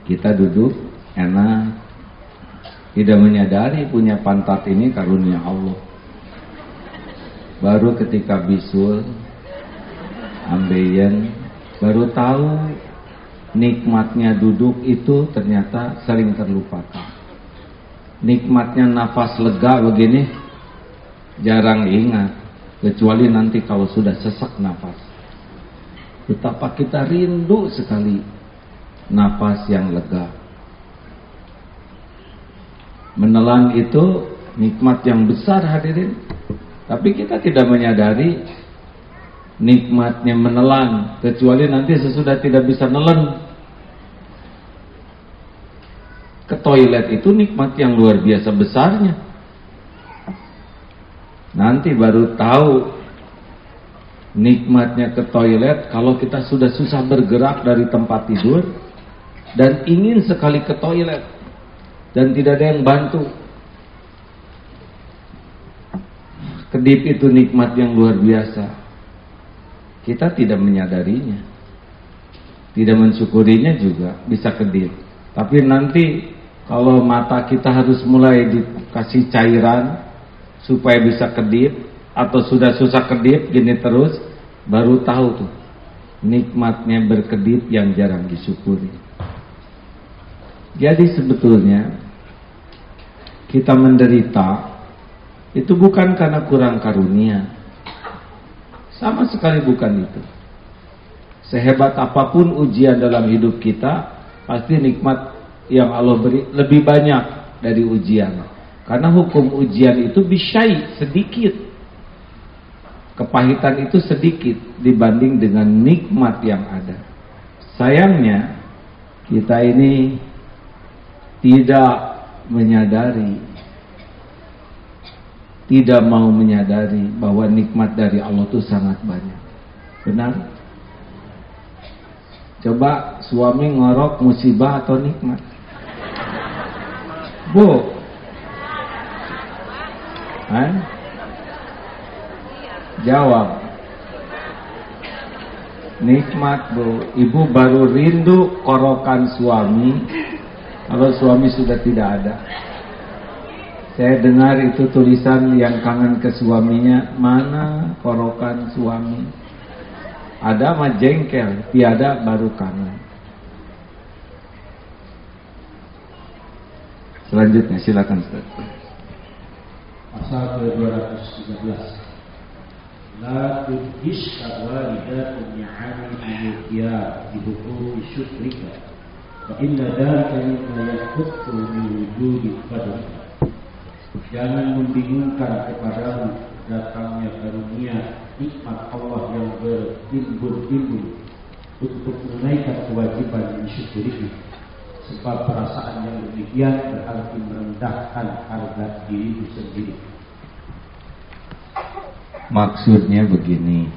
Kita duduk enak, tidak menyadari punya pantat ini karunia Allah. Baru ketika bisul, ambeien, baru tahu nikmatnya duduk itu ternyata sering terlupakan. Nikmatnya nafas lega begini jarang ingat, kecuali nanti kalau sudah sesak nafas. Betapa kita rindu sekali nafas yang lega. Menelan itu nikmat yang besar hadirin. Tapi kita tidak menyadari nikmatnya menelan, kecuali nanti sesudah tidak bisa nelen. Ke toilet itu nikmat yang luar biasa besarnya. Nanti baru tahu nikmatnya ke toilet kalau kita sudah susah bergerak dari tempat tidur dan ingin sekali ke toilet dan tidak ada yang bantu. Kedip itu nikmat yang luar biasa. Kita tidak menyadarinya, tidak mensyukurinya juga bisa kedip. Tapi nanti kalau mata kita harus mulai dikasih cairan supaya bisa kedip, atau sudah susah kedip gini terus, baru tahu tuh nikmatnya berkedip yang jarang disyukuri. Jadi sebetulnya kita menderita itu bukan karena kurang karunia, sama sekali bukan itu. Sehebat apapun ujian dalam hidup kita, pasti nikmat yang Allah beri lebih banyak dari ujian. Karena hukum ujian itu bisyai, sedikit. Kepahitan itu sedikit dibanding dengan nikmat yang ada. Sayangnya kita ini tidak menyadari, tidak mau menyadari bahwa nikmat dari Allah itu sangat banyak. Benar? Coba suami ngorok musibah atau nikmat? Bu, jawab. Nikmat, Bu. Ibu baru rindu korokan suami kalau suami sudah tidak ada. Saya dengar itu tulisan yang kangen ke suaminya, mana korokan suami? Ada mah jengkel, tiada baru kangen. Selanjutnya silakan Ustaz. Pasal ke-213. La tudhish walidatun ni'ami al-qiyam bi huquqi syukrika wa inna dhalika mimma yakhuffu min wujudi qadar. Jangan membingungkan kepadamu datangnya karunia nikmat Allah yang bertimbun-timbun untuk menunaikan kewajiban mensyukuri, sebab perasaan yang demikian berarti merendahkan harga diri sendiri. Maksudnya begini,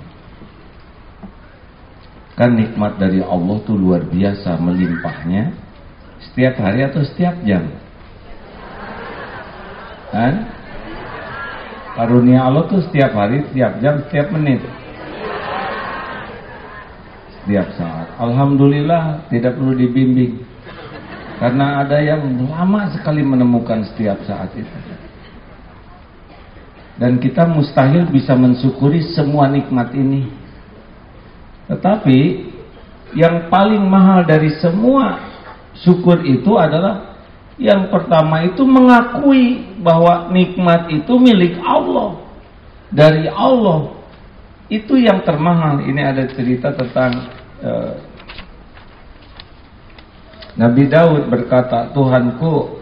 kan nikmat dari Allah tuh luar biasa melimpahnya, setiap hari atau setiap jam? Kan? Karunia Allah tuh setiap hari, setiap jam, setiap menit, setiap saat. Alhamdulillah tidak perlu dibimbing, karena ada yang lama sekali menemukan setiap saat itu. Dan kita mustahil bisa mensyukuri semua nikmat ini. Tetapi yang paling mahal dari semua syukur itu adalah yang pertama itu mengakui bahwa nikmat itu milik Allah, dari Allah. Itu yang termahal. Ini ada cerita tentang Nabi Daud berkata, Tuhanku,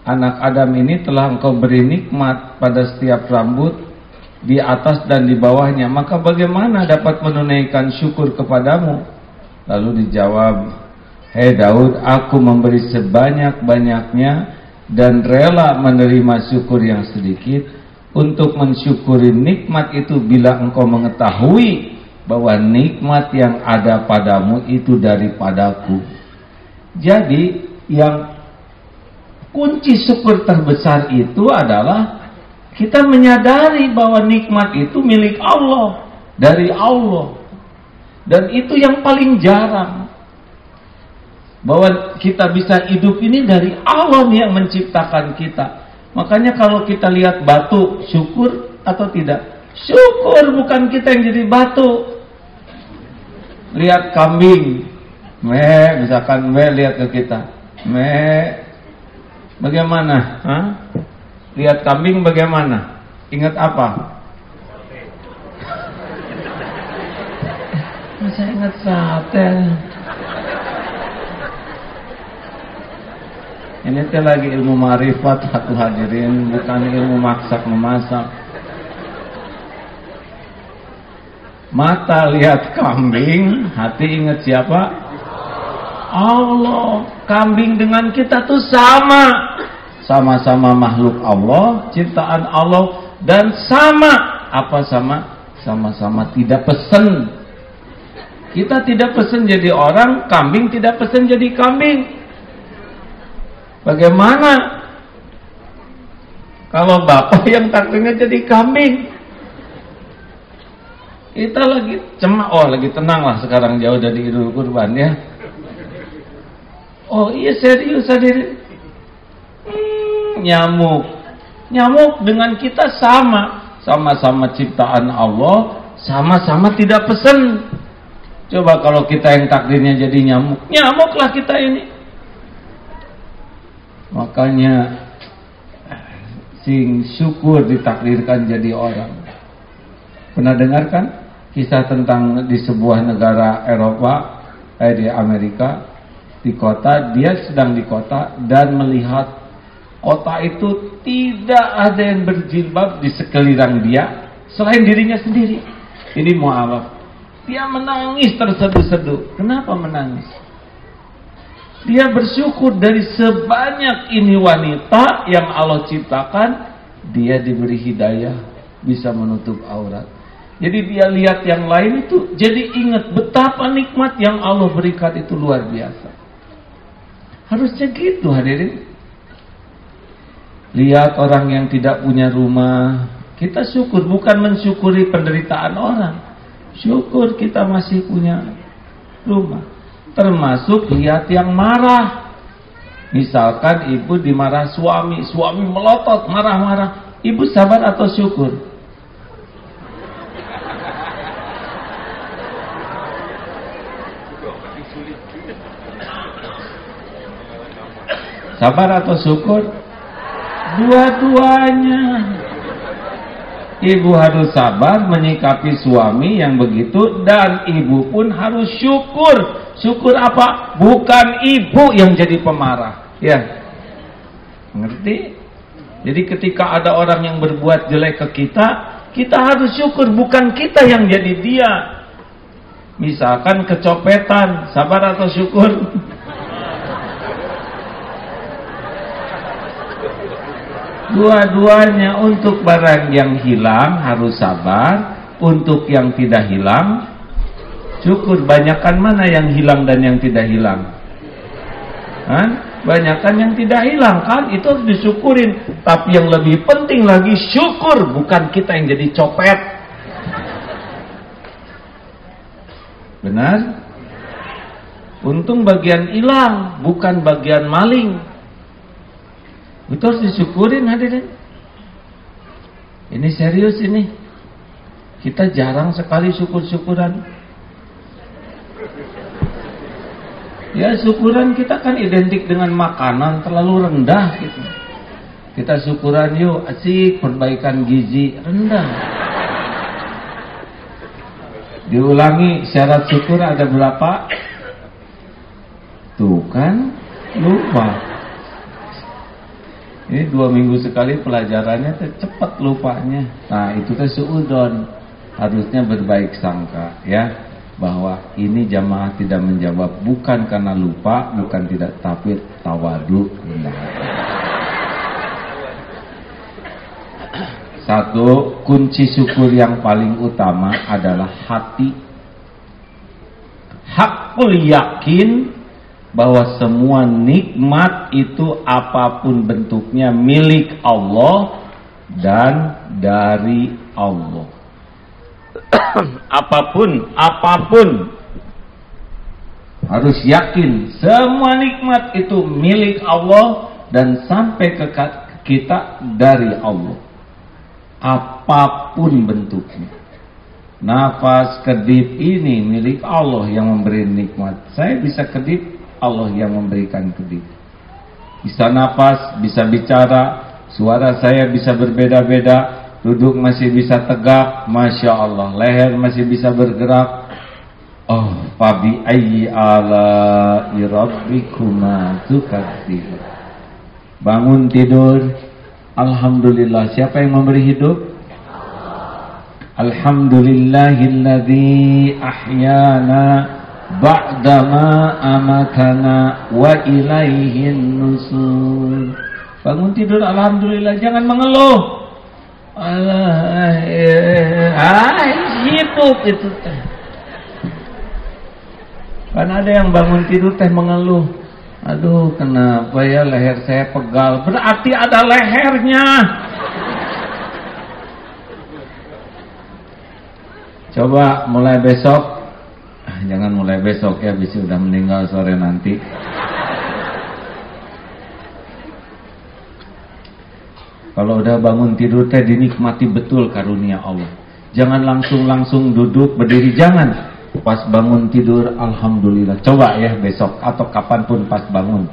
anak Adam ini telah engkau beri nikmat pada setiap rambut di atas dan di bawahnya, maka bagaimana dapat menunaikan syukur kepadamu? Lalu dijawab, hei Daud, aku memberi sebanyak-banyaknya dan rela menerima syukur yang sedikit untuk mensyukuri nikmat itu bila engkau mengetahui bahwa nikmat yang ada padamu itu daripadaku. Jadi yang kunci syukur terbesar itu adalah kita menyadari bahwa nikmat itu milik Allah, dari Allah. Dan itu yang paling jarang. bahwa kita bisa hidup ini dari Allah yang menciptakan kita. Makanya kalau kita lihat batu, syukur atau tidak? Syukur, bukan kita yang jadi batu. Lihat kambing, misalkan lihat ke kita, bagaimana? Hah? Lihat kambing bagaimana? Ingat apa? Masa ingat sate? Ini teh lagi ilmu ma'rifat satu hadirin, bukan ilmu masak memasak. Mata lihat kambing, hati ingat siapa? Allah. Kambing dengan kita tuh sama-sama makhluk Allah, ciptaan Allah, dan sama-sama tidak pesen. Kita tidak pesen jadi orang, kambing tidak pesen jadi kambing. Bagaimana kalau bapak yang takdirnya jadi kambing? Kita lagi lagi tenang lah sekarang, jauh dari Idul Kurban ya. Oh iya, serius hadirin. Nyamuk dengan kita sama-sama ciptaan Allah, sama-sama tidak pesen. Coba kalau kita yang takdirnya jadi nyamuklah kita ini. Makanya sing syukur ditakdirkan jadi orang. Pernah dengarkan kisah tentang di sebuah negara Eropa, di Amerika, di kota, dia sedang di kota dan melihat kota itu tidak ada yang berjilbab di sekeliling dia selain dirinya sendiri. Ini mu'alaf. Dia menangis terseduh-seduh. Kenapa menangis? Dia bersyukur dari sebanyak ini wanita yang Allah ciptakan, dia diberi hidayah, bisa menutup aurat. Jadi dia lihat yang lain itu, jadi ingat betapa nikmat yang Allah berikan itu luar biasa. Harusnya gitu hadirin. Lihat orang yang tidak punya rumah, kita syukur, bukan mensyukuri penderitaan orang. Syukur kita masih punya rumah. Termasuk lihat yang marah. Misalkan ibu dimarah suami melotot, marah-marah. Ibu sabar atau syukur? Sabar atau syukur? Dua-duanya. Ibu harus sabar menyikapi suami yang begitu, dan ibu pun harus syukur. Syukur apa? Bukan ibu yang jadi pemarah. Ya, ngerti? Jadi ketika ada orang yang berbuat jelek ke kita, kita harus syukur, bukan kita yang jadi dia. Misalkan kecopetan, sabar atau syukur? Dua-duanya. Untuk barang yang hilang harus sabar, untuk yang tidak hilang syukur. Banyakan mana yang hilang dan yang tidak hilang? Banyakan yang tidak hilang kan, itu harus disyukurin. Tapi yang lebih penting lagi syukur, bukan kita yang jadi copet. Benar? Untung bagian hilang, bukan bagian maling. Itu harus disyukurin hadirin. Ini serius ini. Kita jarang sekali syukur-syukuran. Ya syukuran kita kan identik dengan makanan terlalu rendah gitu. Kita syukuran yuk, asik, perbaikan gizi, rendah. Diulangi, syarat syukur ada berapa? Tuh kan, lupa. Ini 2 minggu sekali pelajarannya cepat lupanya. Nah itu suudon. Harusnya berbaik sangka ya, bahwa ini jamaah tidak menjawab bukan karena lupa, bukan tidak, tapi tawadu. Satu, kunci syukur yang paling utama adalah hati. Hakul yakin bahwa semua nikmat itu apapun bentuknya milik Allah dan dari Allah. apapun Harus yakin semua nikmat itu milik Allah dan sampai ke kita dari Allah. Apapun bentuknya. Nafas, kedip ini milik Allah yang memberi nikmat. Saya bisa kedip, Allah yang memberikan kedip. Bisa nafas, bisa bicara, suara saya bisa berbeda-beda, duduk masih bisa tegak, Masya Allah. Leher masih bisa bergerak. Oh, fabi ayyi ala rabbikuma tukadzib. Bangun tidur, alhamdulillah. Siapa yang memberi hidup? Alhamdulillahilladzi ahyana ba'dama amatana wa ilaihin nusur. Bangun tidur, alhamdulillah. Jangan mengeluh. Hidup itu. Kan ada yang bangun tidur teh mengeluh. Aduh, kenapa ya leher saya pegal? Berarti ada lehernya. Coba mulai besok. Jangan mulai besok ya, bisa udah meninggal sore nanti. Kalau udah bangun tidur teh dinikmati betul karunia Allah. Jangan langsung duduk berdiri, jangan. Pas bangun tidur, alhamdulillah. Coba ya besok atau kapanpun pas bangun.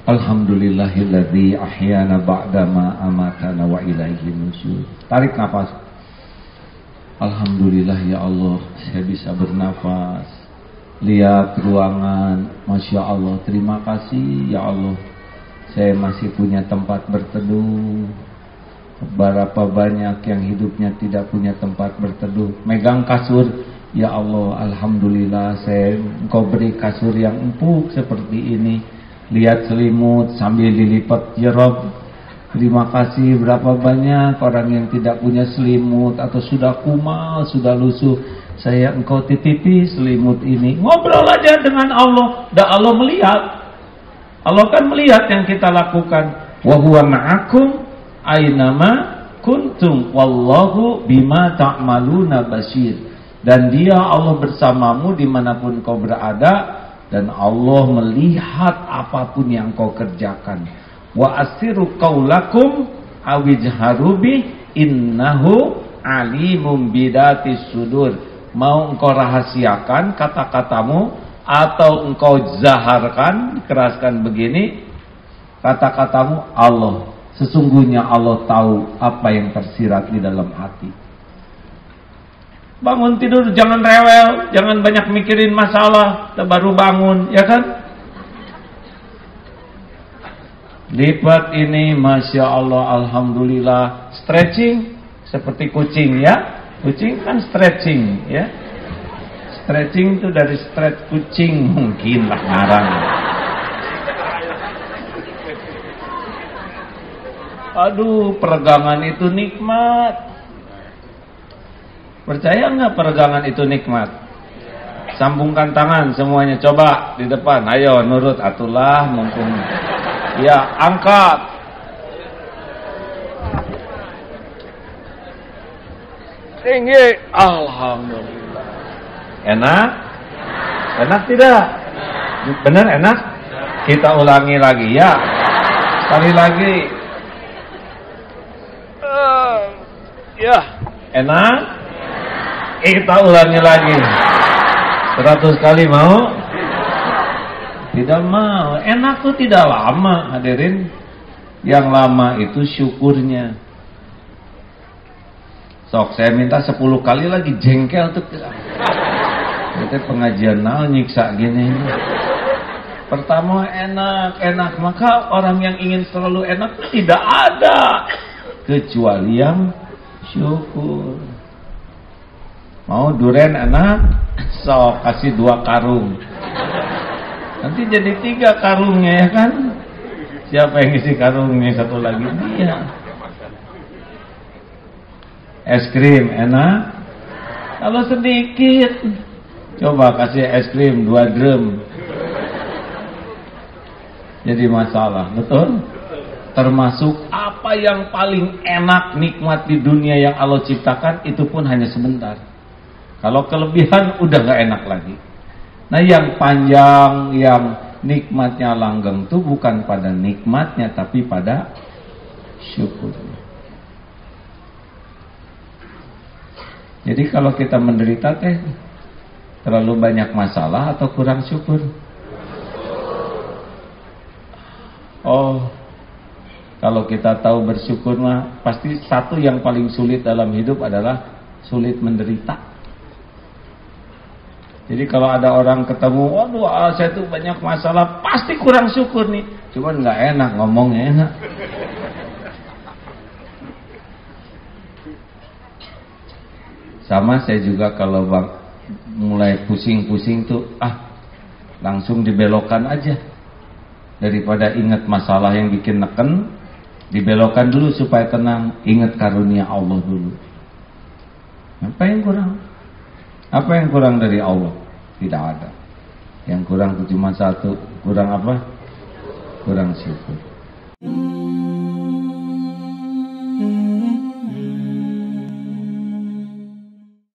Alhamdulillahilladzi ahyana ba'dama amatana wa ilaihi nusyur. Tarik nafas. Alhamdulillah ya Allah, saya bisa bernafas. Lihat ruangan, Masya Allah. Terima kasih ya Allah, saya masih punya tempat berteduh. Berapa banyak yang hidupnya tidak punya tempat berteduh. Megang kasur, ya Allah, alhamdulillah Engkau beri kasur yang empuk seperti ini. Lihat selimut sambil dilipat, ya Rabb. Terima kasih. Berapa banyak orang yang tidak punya selimut atau sudah kumal, sudah lusuh. Saya Engkau titipi selimut ini. Ngobrol aja dengan Allah. Dan Allah melihat. Allah kan melihat yang kita lakukan. Wa huwa ma'akum aynama kuntum wallahu bima ta'maluna basir. Dan dia Allah bersamamu dimanapun kau berada, dan Allah melihat apapun yang kau kerjakan. Wa asiru qaulakum awijharu bi innahu alimum bidatis sudur. Mau engkau rahasiakan kata-katamu atau engkau zaharkan, keraskan begini kata-katamu, Allah, sesungguhnya Allah tahu apa yang tersirat di dalam hati. Bangun tidur jangan rewel, jangan banyak mikirin masalah, baru bangun, ya kan? Lipat ini, Masya Allah, alhamdulillah. Stretching seperti kucing ya. Kucing kan stretching ya. Stretching itu dari stretch kucing, mungkin lah ngarang. Aduh, peregangan itu nikmat. Percaya nggak peregangan itu nikmat? Sambungkan tangan semuanya, coba di depan. Ayo nurut atulah, mumpung. Ya, angkat. Tinggi. Alhamdulillah. Enak? Enak tidak? Benar enak? Kita ulangi lagi ya. Sekali lagi. Ya, enak? Kita ulangi lagi 100 kali mau? Tidak mau. Enak tuh tidak lama, hadirin. Yang lama itu syukurnya. Sok saya minta 10 kali lagi, jengkel tuh. Itu pengajian now nyiksa gini. Pertama enak, maka orang yang ingin selalu enak tidak ada kecuali yang syukur. Mau duren enak, sok kasih 2 karung. Nanti jadi 3 karungnya ya kan? Siapa yang isi karungnya? Satu lagi dia. Es krim enak. Kalau sedikit, coba kasih es krim 2 drum. Jadi masalah, betul? Termasuk apa yang paling enak, nikmat di dunia yang Allah ciptakan, itu pun hanya sebentar. Kalau kelebihan udah gak enak lagi. Nah yang panjang, yang nikmatnya langgeng itu bukan pada nikmatnya, tapi pada syukurnya. Jadi kalau kita menderita teh terlalu banyak masalah atau kurang syukur? Oh, kalau kita tahu bersyukur mah pasti satu yang paling sulit dalam hidup adalah sulit menderita. Jadi kalau ada orang ketemu, waduh saya tuh banyak masalah, pasti kurang syukur nih. Cuman nggak enak ngomongnya enak. Sama saya juga kalau mulai pusing-pusing tuh, langsung dibelokkan aja. Daripada ingat masalah yang bikin neken, dibelokkan dulu supaya tenang. Ingat karunia Allah dulu. Apa yang kurang? Apa yang kurang dari Allah? Tidak ada. Yang kurang itu cuma satu. Kurang apa? Kurang syukur.